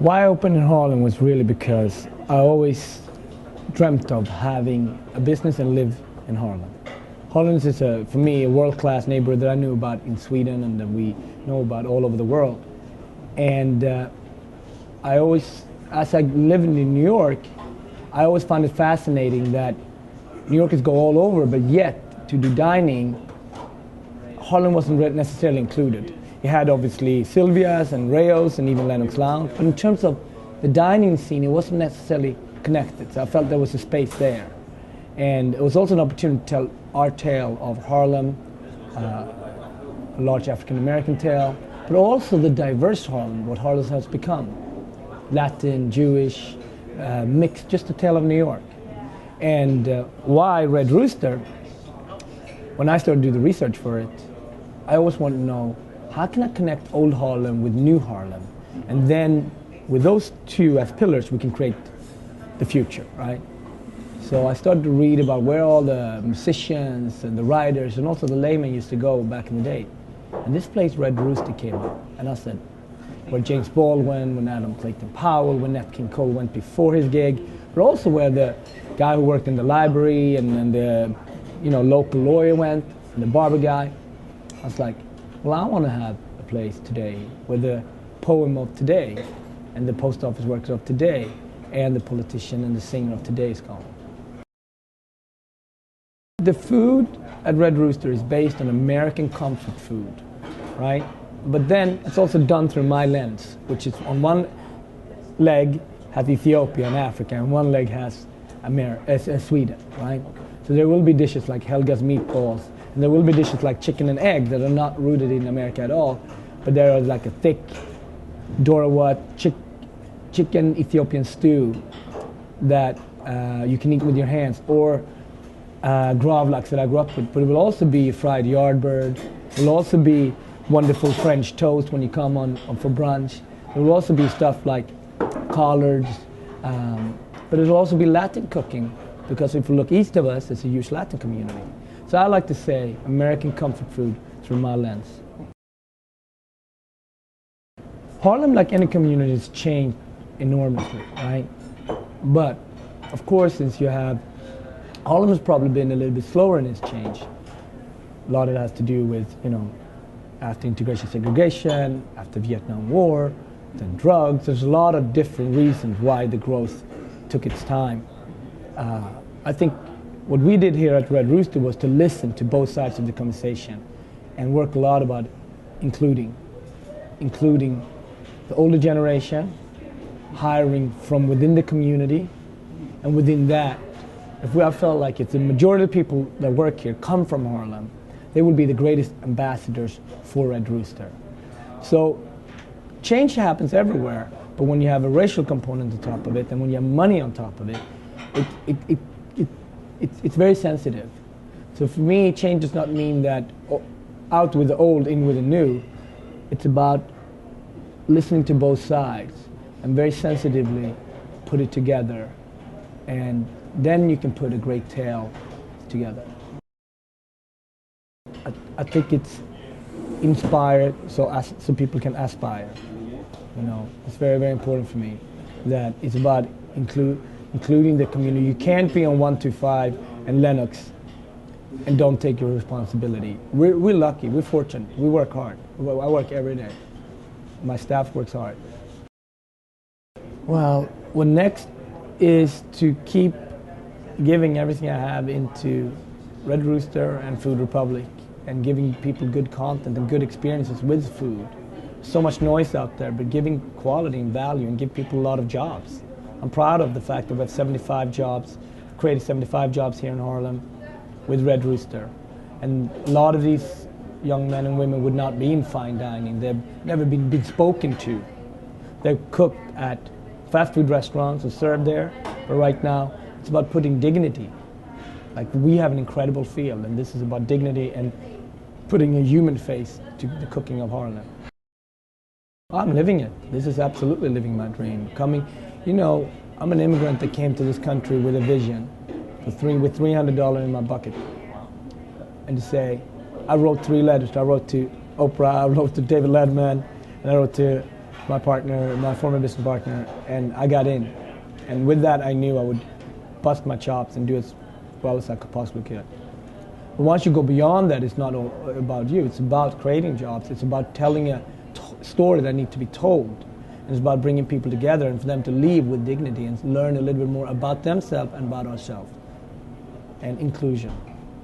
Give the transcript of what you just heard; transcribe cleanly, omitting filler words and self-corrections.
Why I opened in Harlem was really because I always dreamt of having a business and live in Harlem. Harlem is, for me, a world-class neighborhood that I knew about in Sweden and that we know about all over the world. And I always, as I lived in New York, I always found it fascinating that New Yorkers go all over, but yet to do dining, Harlem wasn't necessarily included. You had obviously Sylvia's and Rayo's and even Lennox Lounge, but in terms of the dining scene, it wasn't necessarily connected. So I felt there was a space there. And it was also an opportunity to tell our tale of Harlem, a large African-American tale, but also the diverse Harlem, what Harlem has become. Latin, Jewish, mixed, just a tale of New York. And why Red Rooster? When I started to do the research for it, I always wanted to know, how can I connect old Harlem with new Harlem? And then with those two as pillars, we can create the future, right? So I started to read about where all the musicians and the writers and also the laymen used to go back in the day. And this place, Red Rooster, came up. And I said, where James Baldwin, when Adam Clayton Powell, when Nat King Cole went before his gig, but also where the guy who worked in the library and the local lawyer went, and the barber guy. I was like, well, I want to have a place today where the poem of today and the post office worker of today and the politician and the singer of today is gone. The food at Red Rooster is based on American comfort food, right? But then it's also done through my lens, which is on one leg has Ethiopia and Africa, and one leg has Sweden, right? So there will be dishes like Helga's meatballs, and there will be dishes like chicken and egg that are not rooted in America at all, but there are like a thick Dorawat chicken Ethiopian stew that you can eat with your hands, or gravlax that I grew up with. But it will also be fried yardbird. It will also be wonderful French toast when you come on for brunch. There will also be stuff like collards, but it will also be Latin cooking, because if you look east of us, there's a huge Latin community. So I like to say American comfort food through my lens. Harlem, like any community, has changed enormously, right? But of course, since you have, Harlem has probably been a little bit slower in its change. A lot of it has to do with, after integration segregation, after Vietnam War, then drugs. There's a lot of different reasons why the growth took its time. I think what we did here at Red Rooster was to listen to both sides of the conversation and work a lot about including the older generation, hiring from within the community, and within that, if we have felt like it's the majority of the people that work here come from Harlem, they will be the greatest ambassadors for Red Rooster. So change happens everywhere, but when you have a racial component on top of it, and when you have money on top of it, it's very sensitive. So for me, change does not mean that out with the old, in with the new. It's about listening to both sides and very sensitively put it together, and then you can put a great tale together. I think it's inspired so people can aspire. It's very, very important for me that it's about including the community. You can't be on 125 and Lennox and don't take your responsibility. We're lucky, we're fortunate, we work hard. I work every day. My staff works hard. Well, what next is to keep giving everything I have into Red Rooster and Food Republic and giving people good content and good experiences with food. So much noise out there, but giving quality and value and give people a lot of jobs. I'm proud of the fact that we have 75 jobs, created 75 jobs here in Harlem with Red Rooster. And a lot of these young men and women would not be in fine dining. They've never been spoken to. They're cooked at fast food restaurants and served there, but right now it's about putting dignity. Like, we have an incredible field, and this is about dignity and putting a human face to the cooking of Harlem. I'm living it. This is absolutely living my dream. I'm an immigrant that came to this country with a vision, with $300 in my bucket. And to say, I wrote 3 letters. I wrote to Oprah, I wrote to David Letterman, and I wrote to my partner, my former business partner, and I got in. And with that, I knew I would bust my chops and do as well as I could possibly could. But once you go beyond that, it's not all about you. It's about creating jobs. It's about telling a story that needs to be told. And it's about bringing people together and for them to leave with dignity and learn a little bit more about themselves and about ourselves. And inclusion.